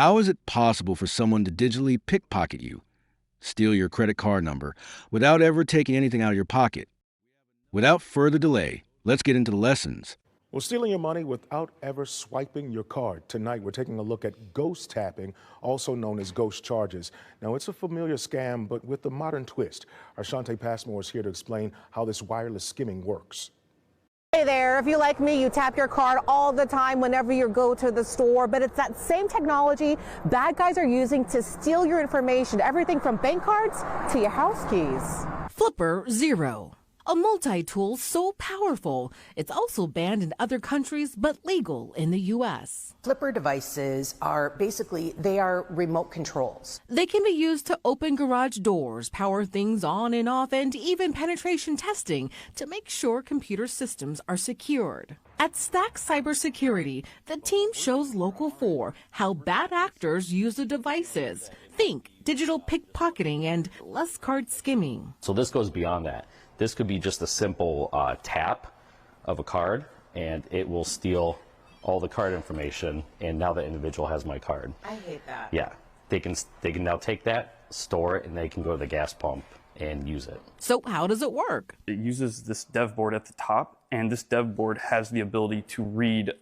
How is it possible for someone to digitally pickpocket you, steal your credit card number, without ever taking anything out of your pocket? Without further delay, let's get into the lessons. Well, stealing your money without ever swiping your card. Tonight, we're taking a look at ghost tapping, also known as ghost charges. Now, it's a familiar scam, but with a modern twist. Our Shante Passmore is here to explain how this wireless skimming works. Hey there, if you like me, you tap your card all the time whenever you go to the store, but it's that same technology bad guys are using to steal your information, everything from bank cards to your house keys. Flipper Zero, a multi-tool so powerful, it's also banned in other countries but legal in the U.S. Flipper devices are they are remote controls. They can be used to open garage doors, power things on and off, and even penetration testing to make sure computer systems are secured. At Stack Cybersecurity, the team shows Local 4 how bad actors use the devices. Think digital pickpocketing and less card skimming. So this goes beyond that. This could be just a simple tap of a card, and it will steal all the card information, and now the individual has my card. I hate that. Yeah, they can now take that, store it, and they can go to the gas pump and use it. So how does it work? It uses this dev board at the top, and this dev board has the ability to read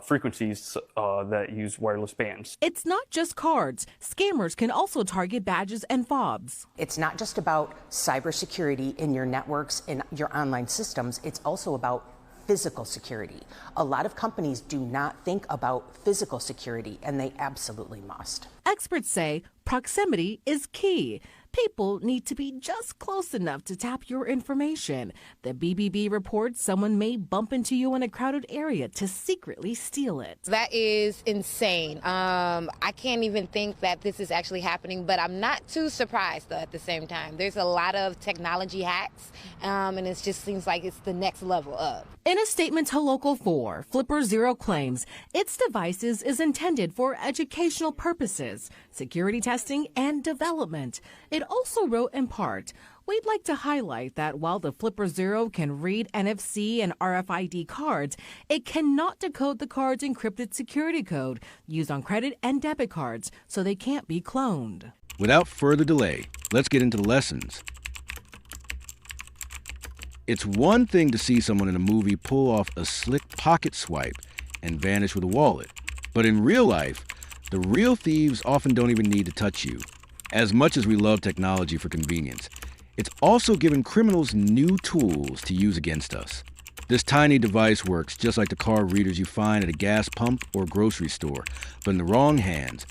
frequencies that use wireless bands. It's not just cards. Scammers can also target badges and fobs. It's not just about cybersecurity in your networks and your online systems, it's also about physical security. A lot of companies do not think about physical security, and they absolutely must. Experts say proximity is key. People need to be just close enough to tap your information. The BBB reports someone may bump into you in a crowded area to secretly steal it. That is insane. I can't even think that this is actually happening, but I'm not too surprised though at the same time. There's a lot of technology hacks, and it just seems like it's the next level up. In a statement to Local 4, Flipper Zero claims its devices is intended for educational purposes, security testing, and development. It also wrote in part, "We'd like to highlight that while the Flipper Zero can read NFC and RFID cards, it cannot decode the card's encrypted security code used on credit and debit cards, so they can't be cloned." Without further delay, let's get into the lessons. It's one thing to see someone in a movie pull off a slick pocket swipe and vanish with a wallet. But in real life, the real thieves often don't even need to touch you. As much as we love technology for convenience, it's also given criminals new tools to use against us. This tiny device works just like the card readers you find at a gas pump or grocery store, but in the wrong hands,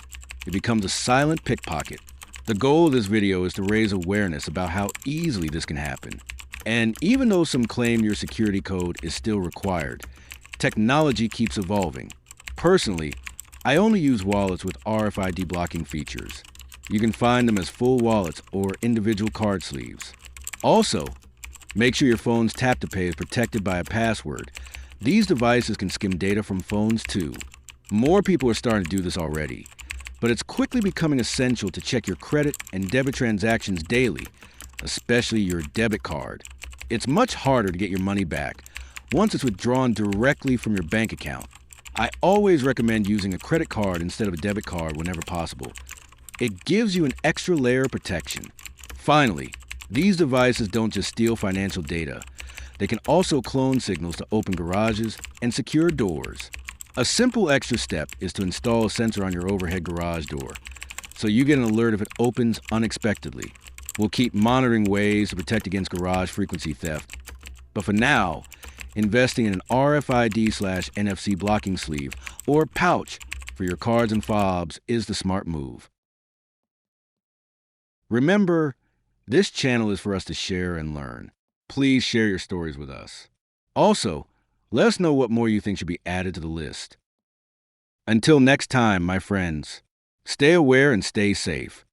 it becomes a silent pickpocket. The goal of this video is to raise awareness about how easily this can happen. And even though some claim your security code is still required, technology keeps evolving. Personally, I only use wallets with RFID-blocking features. You can find them as full wallets or individual card sleeves. Also, make sure your phone's tap-to-pay is protected by a password. These devices can skim data from phones too. More people are starting to do this already, but it's quickly becoming essential to check your credit and debit transactions daily, especially your debit card. It's much harder to get your money back once it's withdrawn directly from your bank account. I always recommend using a credit card instead of a debit card whenever possible. It gives you an extra layer of protection. Finally, these devices don't just steal financial data. They can also clone signals to open garages and secure doors. A simple extra step is to install a sensor on your overhead garage door, so you get an alert if it opens unexpectedly. We'll keep monitoring ways to protect against garage frequency theft. But for now, investing in an RFID/NFC blocking sleeve or pouch for your cards and fobs is the smart move. Remember, this channel is for us to share and learn. Please share your stories with us. Also, let us know what more you think should be added to the list. Until next time, my friends, stay aware and stay safe.